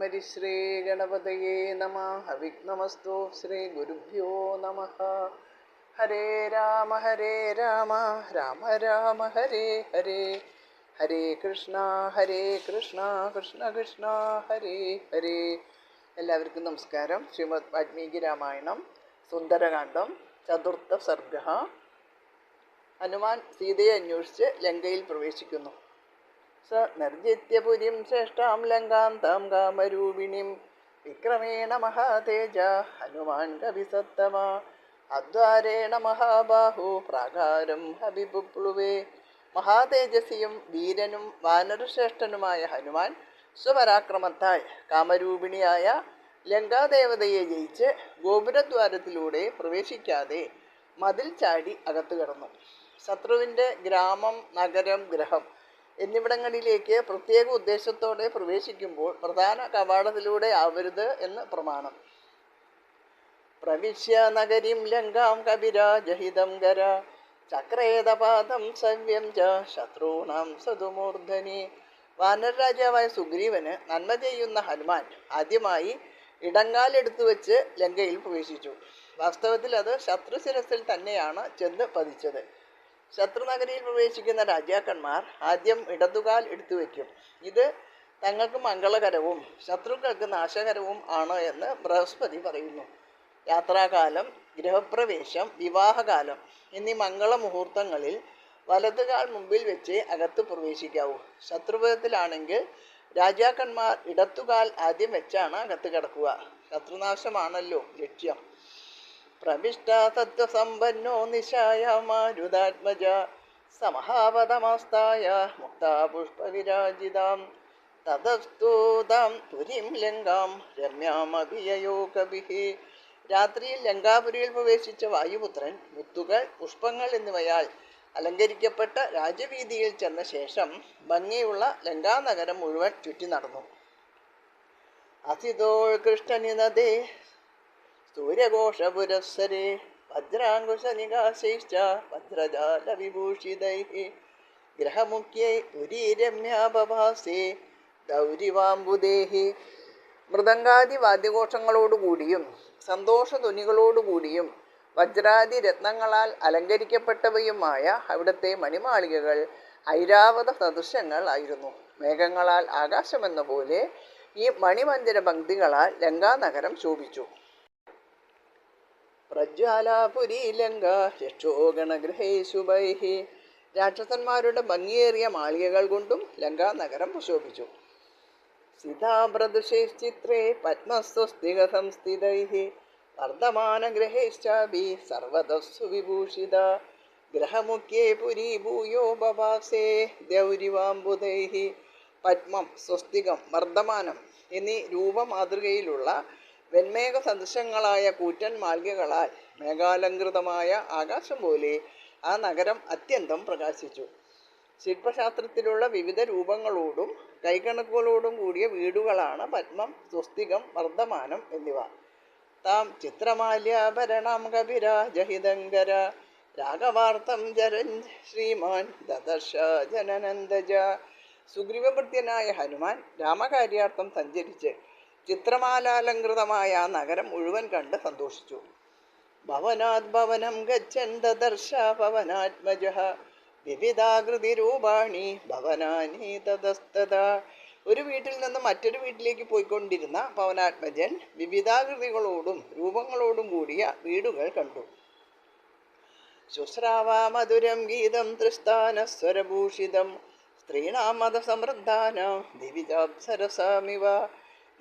ശ്രീ ഗണപതയേ നമ. ഹവിഘ്നമസ്തു. ശ്രീ ഗുരുഭ്യോ നമ. ഹരേ രാമ രാമ രാമ ഹരേ ഹരേ, ഹരേ കൃഷ്ണ കൃഷ്ണ കൃഷ്ണ ഹരേ ഹരേ. എല്ലാവർക്കും നമസ്കാരം. ശ്രീമദ് വാൽമീകി രാമായണം സുന്ദരകാന്ഡം ചതുർത്ഥ സർഗ. ഹനുമാൻ സീതയെ അന്വേഷിച്ച് ലങ്കയിൽ പ്രവേശിക്കുന്നു. സ നിർജിത്യപുരിം ശ്രേഷ്ഠാം ലങ്കാം താം കാമരൂപിണിം വിക്രമേണ മഹാതേജ ഹനുമാൻ കവിസത്തമ അദ്വാരേണ മഹാബാഹു പ്രാകാരം ഹബിബുപ്ലുവേ. മഹാതേജസ്വിയും വീരനും വാനരശ്രേഷ്ഠനുമായ ഹനുമാൻ സ്വപരാക്രമത്താൽ കാമരൂപിണിയായ ലങ്കാദേവതയെ ജയിച്ച് ഗോപുരദ്വാരത്തിലൂടെ പ്രവേശിക്കാതെ മതിൽ ചാടി അകത്തു കടന്നു. ശത്രുവിൻ്റെ ഗ്രാമം, നഗരം, ഗ്രഹം എന്നിവിടങ്ങളിലേക്ക് പ്രത്യേക ഉദ്ദേശത്തോടെ പ്രവേശിക്കുമ്പോൾ പ്രധാന കവാടത്തിലൂടെ ആവരുത് എന്ന് പ്രമാണം. പ്രവിശ്യ നഗരിം ലങ്കാം കപിരാജഹിതം ഗര ചക്രേതപാദം സവ്യം ച ശത്രുണാം സതുമൂർധനി. വാനരരാജാവായ സുഗ്രീവന് നന്മ ചെയ്യുന്ന ഹനുമാൻ ആദ്യമായി ഇടങ്കാലെടുത്തു വെച്ച് ലങ്കയിൽ പ്രവേശിച്ചു. വാസ്തവത്തിൽ അത് ശത്രുശിരസിൽ തന്നെയാണ് ചെന്ന് പതിച്ചത്. ശത്രുനഗരിയിൽ പ്രവേശിക്കുന്ന രാജാക്കന്മാർ ആദ്യം ഇടതുകാൽ എടുത്തു വയ്ക്കും. ഇത് തങ്ങൾക്ക് മംഗളകരവും ശത്രുക്കൾക്ക് നാശകരവും ആണ് എന്ന് ബൃഹസ്പതി പറയുന്നു. യാത്രാകാലം, ഗൃഹപ്രവേശം, വിവാഹകാലം എന്നീ മംഗളമുഹൂർത്തങ്ങളിൽ വലതുകാൽ മുമ്പിൽ വെച്ച് അകത്ത് പ്രവേശിക്കാവൂ. ശത്രുപഥത്തിലാണെങ്കിൽ രാജാക്കന്മാർ ഇടത്തുകാൽ ആദ്യം വെച്ചാണ് അകത്ത് കിടക്കുക. ശത്രുനാശമാണല്ലോ ലക്ഷ്യം. പ്രവിഷ്ട സത്വസമ്പന്നോ നിശായ മാരുതാത്മജ സമഹാവതമസ്തായ മുക്താപുഷ്പവിരാജിതാം തതസ്തൂതാം പുരീം ലങ്കാം രമ്യാമഭിയയോ കവിഃ. രാത്രിയിൽ ലങ്കാപുരിയിൽ പ്രവേശിച്ച വായുപുത്രൻ മുത്തുകൾ, പുഷ്പങ്ങൾ എന്നിവയാൽ അലങ്കരിക്കപ്പെട്ട രാജവീതിയിൽ ചെന്ന ശേഷം ഭംഗിയുള്ള ലങ്കാനഗരം മുഴുവൻ ചുറ്റി നടന്നു. അസിതോൾ കൃഷ്ണനിനദേ സൂര്യഘോഷപുരസ്സരേ വജ്രാങ്കുശനികാശൈശ്ച വജ്രജാലവിഭൂഷിതൈഃ ഗ്രഹമുഖ്യൈ പുരീരമ്യാപഭാസേ ദൗരിവാംബുദേഃ. മൃദംഗാദി വാദ്യഘോഷങ്ങളോടുകൂടിയും സന്തോഷധ്വനികളോടുകൂടിയും വജ്രാദി രത്നങ്ങളാൽ അലങ്കരിക്കപ്പെട്ടവയുമായ അവിടുത്തെ മണിമാളികകൾ ഐരാവത സദൃശ്യങ്ങൾ ആയിരുന്നു. മേഘങ്ങളാൽ ആകാശമെന്ന പോലെ ഈ മണിമന്ദിര പങ്ക്തികളാൽ ലങ്കാനഗരം ശോഭിച്ചു. പ്രജ്വാലാപുരീ ലങ്ക യക്ഷോഗണഗൃഹേ ശുഭൈഃ. രാക്ഷസന്മാരുടെ ഭംഗിയേറിയ മാളികകൾ കൊണ്ടും ലങ്കാനഗരം പ്രശോഭിച്ചു. സിതാപ്രദുഷൈശ്ചിത്രേ പത്മസ്വസ്തിക സംസ്ഥിതൈഃ വർദ്ധമാനഗൃഹൈശ്ചാപി സർവതഃ വിഭൂഷിത ഗ്രഹമുഖ്യേ പുരീ ഭൂയോ ബഭാസേ ദൗരിവാംബുധൈഃ. പത്മം, സ്വസ്തികം, വർദ്ധമാനം എന്നീ രൂപമാതൃകയിലുള്ള വെൺമേഘ സദൃശങ്ങളായ കൂറ്റൻ മാളികകളാൽ മേഘാലങ്കൃതമായ ആകാശം പോലെ ആ നഗരം അത്യന്തം പ്രകാശിച്ചു. ശില്പശാസ്ത്രത്തിലുള്ള വിവിധ രൂപങ്ങളോടും കൈകണക്കുകളോടും കൂടിയ വീടുകളാണ് പത്മം, സ്വസ്തികം, വർദ്ധമാനം എന്നിവ. താം ചിത്രമാല്യാഭരണം കപിരാജഹിതങ്കര രാഘവാർത്ഥം ജരൻ ശ്രീമാൻ ദദർശ ജനനന്ദജ. സുഗ്രീവഭൃത്യനായ ഹനുമാൻ രാമകാര്യാർത്ഥം സഞ്ചരിച്ച് ചിത്രമാലാലങ്കൃതമായ ആ നഗരം മുഴുവൻ കണ്ട് സന്തോഷിച്ചു. ഭവനാത് ഭവനം ഗച്ഛൻ ദദർശ പവനാത്മജഃ വിവിധാകൃതി രൂപാണി ഭവനാനി തതസ്തദാ. ഒരു വീട്ടിൽ നിന്ന് മറ്റൊരു വീട്ടിലേക്ക് പോയിക്കൊണ്ടിരുന്ന പവനാത്മജൻ വിവിധാകൃതികളോടും രൂപങ്ങളോടും കൂടിയ വീടുകൾ കണ്ടു. ശുശ്രാവാ മധുരം ഗീതം തൃസ്ഥാനസ്വരഭൂഷിതം സ്ത്രീണാം മതസമൃദ്ധാനാം ദിവിജാപ്സരസാമിവ.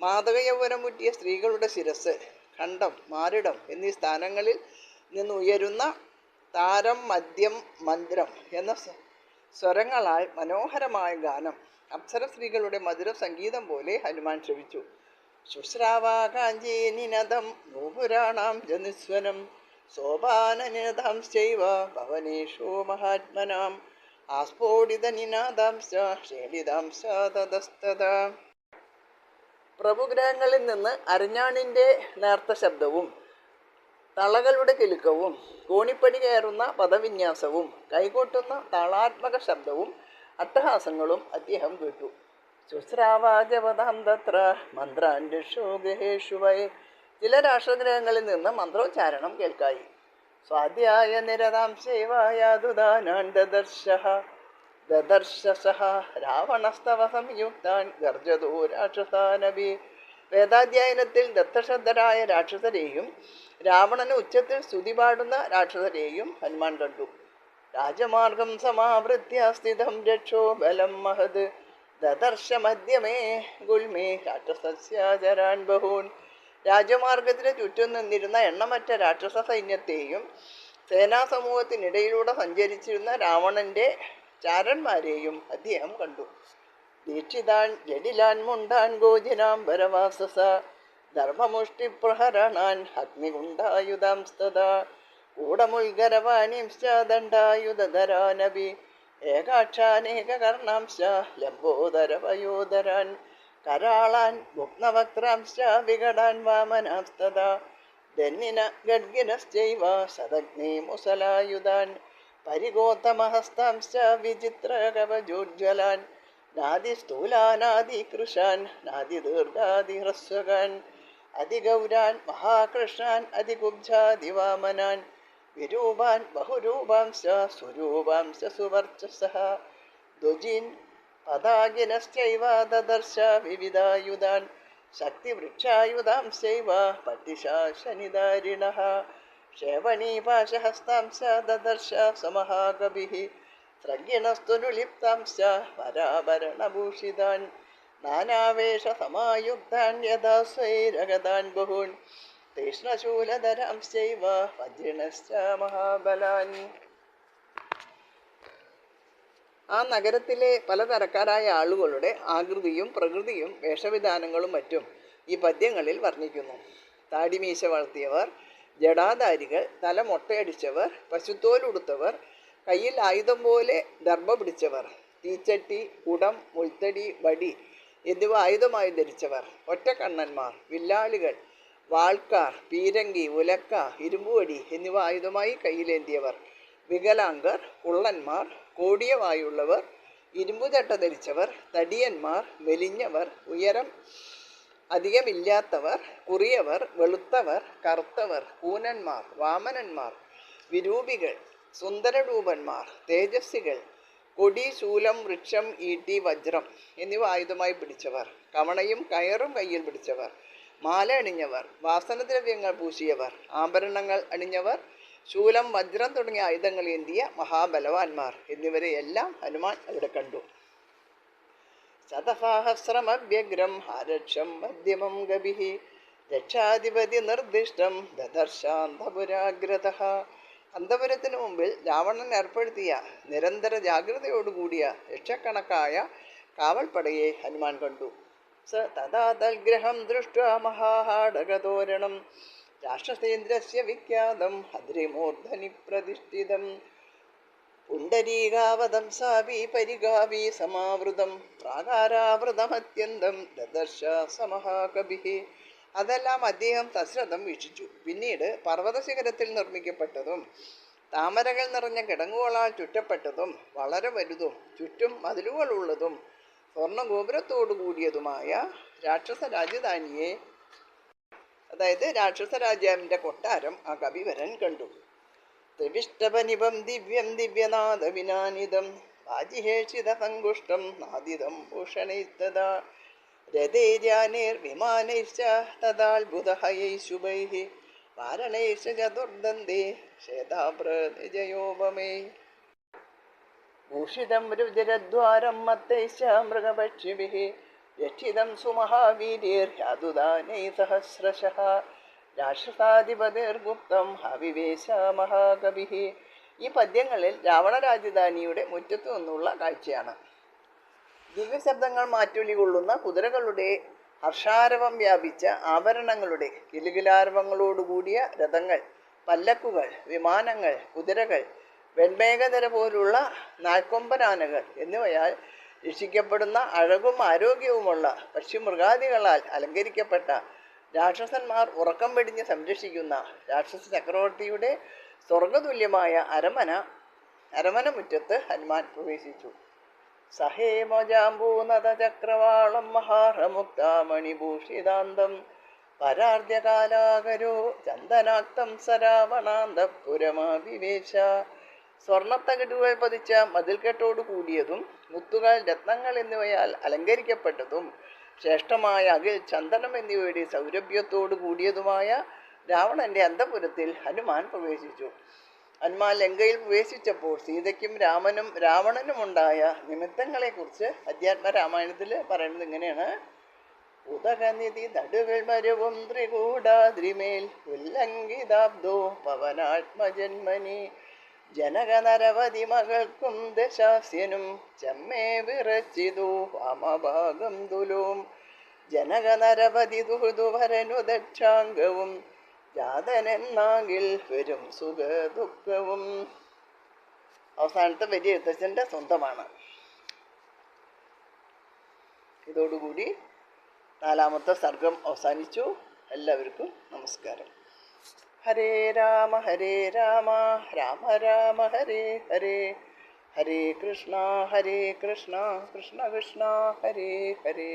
മാതകയൗവനമുറ്റിയ സ്ത്രീകളുടെ ശിരസ്, ഖണ്ഡം, മാറിടം എന്നീ സ്ഥാനങ്ങളിൽ നിന്നുയരുന്ന താരം, മദ്യം, മന്ത്രം എന്ന സ്വരങ്ങളാൽ മനോഹരമായ ഗാനം അപ്സര സ്ത്രീകളുടെ മധുര സംഗീതം പോലെ ഹനുമാൻ ശ്രവിച്ചു. ശുശ്രാവാ കാഞ്ചീനിനദം നൂപുരാണാം ജനിസ്വനം സോപാനനിനദാംശ്ചൈവ ഭവനേഷു മഹാത്മനാം ആസ്ഫോടിതനിനാദാംശ്ച ഷേളിതാംശ്ച തതസ്തദാ. പ്രഭുഗ്രഹങ്ങളിൽ നിന്ന് അരഞ്ഞാണിൻ്റെ നേർത്ത ശബ്ദവും തളകളുടെ കിലുക്കവും കോണിപ്പടി കയറുന്ന പദവിന്യാസവും കൈകൊട്ടുന്ന താളാത്മക ശബ്ദവും അട്ടഹാസങ്ങളും അദ്ദേഹം കേട്ടു. ശുശ്രാവാജപദാം തത്ര മന്ത്രാന്വേഷു ഗൃഹേഷു വൈ. ചില രാഷ്ട്രഗ്രഹങ്ങളിൽ നിന്ന് മന്ത്രോച്ചാരണം കേൾക്കായി. സ്വാധ്യായ നിരതാം സേവായാതുദാനാൻ ദദർശസഃ രാവണസ്തവ സംയുക്താൻ ഗർജതോ രാക്ഷസാനപി. വേദാധ്യയനത്തിൽ ദത്തശ്രദ്ധരായ രാക്ഷസരെയും രാവണന് ഉച്ചത്തിൽ സ്തുതി പാടുന്ന രാക്ഷസരെയും ഹനുമാൻ കണ്ടു. രാജമാർഗം സമാവൃത്യ സ്ഥിതം രക്ഷോ ബലം മഹത് ദദർശ മധ്യമേ ഗുൽമേ രാക്ഷസസ്യാചരാൻ ബഹൂൻ. രാജമാർഗത്തിന് ചുറ്റും നിന്നിരുന്ന എണ്ണമറ്റ രാക്ഷസ സൈന്യത്തെയും സേനാസമൂഹത്തിനിടയിലൂടെ സഞ്ചരിച്ചിരുന്ന രാവണന്റെ ചാരന്മാരെയും അദ്ദേഹം കണ്ടു. ദീക്ഷിതാൻ ജഡിലാൻ മുണ്ടാൻ ഗോജിനാം പരവാസസ ധർമ്മമുഷ്ടിപ്രഹരണാൻ അഗ്നികുണ്ടായുധാംസ്തദാ കൂടമുൽഗരവാണീംശ്ച ദണ്ഡായുധധരാനപി ഏകാക്ഷാനേകകർണാംശ്ച ലംബോദരവയോധരാൻ കരാളാൻ ഭുഗ്നവക്ത്രാംശ്ച വികടാൻ വാമനാംസ്തദാ ധന്യന ഗഡ്ഗിനശ്ചൈവ സദഗ്നി മുസലായുധാൻ പരിഗോത്തമഹസ്താംശ്ച വിചിത്രകവജോജ്വലാൻ നാദിസ്ഥൂലാനാദികൃശാൻ നാദിദീർഘാദിഹ്രസ്വകാൻ അതിഗൗരാൻ മഹാകൃഷ്ണാൻ അതികുബ്ജാദിവാമനാൻ വിരൂപാൻ ബഹുരൂപാംശ്ച സുരൂപാംശ്ച സുവർച്ചസഃ ദ്വജീൻ പതാകിനശ്ചൈവ ദദർശ വിവിധായുധാൻ ശക്തിവൃക്ഷായുധാംശ്ചൈവ പട്ടിശാശനിധാരിണഃ ക്ഷേപണീപാശഹസ്താംശ്ച ദദർശ സമഹാകവിഃ സ്രഗ്ഗിണസ്തു നുലിപ്താംശ്ച വരാഭരണഭൂഷിതാൻ നാനാവേഷസമായുക്താൻ യഥാസ്വൈരഗതാൻ ബഹൂൻ തീക്ഷ്ണശൂലധരാംശ്ചൈവ വജ്രിണശ്ച മഹാബലാൻ. ആ നഗരത്തിലെ പലതരക്കാരായ ആളുകളുടെ ആകൃതിയും പ്രകൃതിയും വേഷവിധാനങ്ങളും മറ്റും ഈ പദ്യങ്ങളിൽ വർണ്ണിക്കുന്നു. താടിമീശ വളർത്തിയവർ, ജടാധാരികൾ, തല മൊട്ടയടിച്ചവർ, പശുത്തോലുടുത്തവർ, കയ്യിൽ ആയുധം പോലെ ദർഭ പിടിച്ചവർ, തീച്ചട്ടി, കുടം, മുൾത്തടി, വടി എന്നിവ ആയുധമായി ധരിച്ചവർ, ഒറ്റക്കണ്ണന്മാർ, വില്ലാളികൾ, വാൾക്കാർ, പീരങ്കി, ഉലക്ക, ഇരുമ്പുവടി എന്നിവ ആയുധമായി കയ്യിലേന്തിയവർ, വികലാംഗർ, കുള്ളന്മാർ, കോടിയ വായുള്ളവർ, ഇരുമ്പുചട്ട ധരിച്ചവർ, തടിയന്മാർ, മെലിഞ്ഞവർ, ഉയരം അധികമില്ലാത്തവർ, കുറിയവർ, വെളുത്തവർ, കറുത്തവർ, കൂനന്മാർ, വാമനന്മാർ, വിരൂപികൾ, സുന്ദരരൂപന്മാർ, തേജസ്വികൾ, കൊടി, ശൂലം, വൃക്ഷം, ഈട്ടി, വജ്രം എന്നിവ ആയുധമായി പിടിച്ചവർ, കവണയും കയറും കയ്യിൽ പിടിച്ചവർ, മാല അണിഞ്ഞവർ, വാസനദ്രവ്യങ്ങൾ പൂശിയവർ, ആഭരണങ്ങൾ അണിഞ്ഞവർ, ശൂലം, വജ്രം തുടങ്ങിയ ആയുധങ്ങൾ ഏന്തിയ മഹാബലവാന്മാർ എന്നിവരെയെല്ലാം ഹനുമാൻ അവിടെ കണ്ടു. ശതസഹസ്രമവ്യഗ്രം ആരക്ഷം മധ്യമം ഗഭിഃ രക്ഷാധിപതി നിർദ്ദിഷ്ടം ദദർശാന്തപുരാഗ്രതഃ. അന്തപുരത്തിനു മുമ്പിൽ രാവണൻ ഏർപ്പെടുത്തിയ നിരന്തര ജാഗ്രതയോടുകൂടിയ ലക്ഷക്കണക്കായ കാവൽപ്പടയെ ഹനുമാൻ കണ്ടു. സ തഥാ തൽഗ്രഹം ദൃഷ്ട്വാ മഹാഹാടകതോരണം രാക്ഷസേന്ദ്രസ്യ വിഖ്യാതം ഹദ്രിമൂർധനി പ്രതിഷ്ഠിതം പുണ്ടരീകാവതം സാപി പരിഗാവി സമാവൃതം പ്രാകാരാവൃതമത്യന്തം ദദർശ സമഹാകവിഃ. അതെല്ലാം അദ്ദേഹം സശ്രദ്ധം വീക്ഷിച്ചു. പിന്നീട് പർവ്വതശിഖരത്തിൽ നിർമ്മിക്കപ്പെട്ടതും താമരകൾ നിറഞ്ഞ കിടങ്ങുകളാൽ ചുറ്റപ്പെട്ടതും വളരെ വലുതും ചുറ്റും മതിലുകളുള്ളതും സ്വർണ്ണഗോപുരത്തോടു കൂടിയതുമായ രാക്ഷസ രാജധാനിയെ, അതായത് രാക്ഷസ രാജാവിൻ്റെ കൊട്ടാരം ആ കവിവരൻ കണ്ടു. ത്രിവിഷ്ടപനിപം ദിവ്യം ദിവ്യനാദവിനാനിതം വാജിഹേഷിത സങ്കുഷ്ടം നാദിതം ഭൂഷണൈസ്തദാ രഥൈര്യാനൈർവിമാനൈശ്ച തദാത്ഭുതഹയൈശുഭൈഃ വാരണൈശ്ച ചതുർദന്തേ ശ്വേതാഭ്രനിജയോപമേ ഭൂഷിതം രുചിരദ്വാരം മത്തൈശ്ച മൃഗപക്ഷിഭിഃ രക്ഷിതം സുമഹാവീര്യൈർയാതുദാനൈ സഹസ്രശഃ രാക്ഷസാധിപതിർഗുപ്തം അവിവേശ മഹാകവിഃ. ഈ പദ്യങ്ങളിൽ രാവണ രാജധാനിയുടെ മുറ്റത്തു നിന്നുള്ള കാഴ്ചയാണ്. ദിവ്യശബ്ദങ്ങൾ മാറ്റൊലി കൊള്ളുന്ന കുതിരകളുടെ ഹർഷാരവം വ്യാപിച്ച ആഭരണങ്ങളുടെ കിലുകിലാരവങ്ങളോടുകൂടിയ രഥങ്ങൾ, പല്ലക്കുകൾ, വിമാനങ്ങൾ, കുതിരകൾ, വെൺമേഘധര പോലുള്ള നാൽക്കൊമ്പനാനകൾ എന്നിവയാൽ രക്ഷിക്കപ്പെടുന്ന അഴകും ആരോഗ്യവുമുള്ള പക്ഷിമൃഗാദികളാൽ അലങ്കരിക്കപ്പെട്ട രാക്ഷസന്മാർ ഉറക്കം വെടിഞ്ഞ് സംരക്ഷിക്കുന്ന രാക്ഷസ ചക്രവർത്തിയുടെ സ്വർഗതുല്യമായ അരമന മുറ്റത്ത് ഹനുമാൻ പ്രവേശിച്ചു. സഹേമജാംബൂനത ചക്രവാളം മഹാർമുക്താമണിഭൂഷിതാന്തം പരാർദ്ധ്യകാലാകരോ ചന്ദനാക്തം സരാവണാന്തപുരമാവിവേശ. സ്വർണത്തകിടുകൾ പതിച്ച മതിൽക്കെട്ടോടു കൂടിയതും മുത്തുകൾ, രത്നങ്ങൾ എന്നിവയാൽ അലങ്കരിക്കപ്പെട്ടതും ശ്രേഷ്ഠമായ അകിൽ, ചന്ദനം എന്നിവയുടെ സൗരഭ്യത്തോടു കൂടിയതുമായ രാവണന്റെ അന്തപുരത്തിൽ ഹനുമാൻ പ്രവേശിച്ചു. ഹനുമാൻ ലങ്കയിൽ പ്രവേശിച്ചപ്പോൾ സീതയ്ക്കും രാവണനുമുണ്ടായ നിമിത്തങ്ങളെക്കുറിച്ച് അധ്യാത്മരാമായണത്തിൽ പറയുന്നത് ഇങ്ങനെയാണ്. ഉദകനിധി നടുവിൽ മരുവും ത്രികൂടാദ്രിമേൽ ഉല്ലംഘിതാബ്ദോ പവനാത്മജന്മനി ജനകനരവധി മകൾക്കും ദശാസ്യനും ചെമ്മേ വിറച്ചിതു വാമഭാഗം തുലോം ജനകനരവധി ദുഹുതുവരനു ദക്ഷാംഗവും ജാതനെന്നാകിൽ വരും സുഖ ദുഃഖവും. അവസാനത്തെ വലിയ എഴുത്തച്ഛൻ്റെ സ്വന്തമാണ്. ഇതോടുകൂടി 4ാമത്തെ സർഗം അവസാനിച്ചു. എല്ലാവർക്കും നമസ്കാരം. ഹരേ രാമ രാമ രാമ ഹരേ ഹരേ, ഹരേ കൃഷ്ണ കൃഷ്ണ കൃഷ്ണ ഹരേ ഹരേ.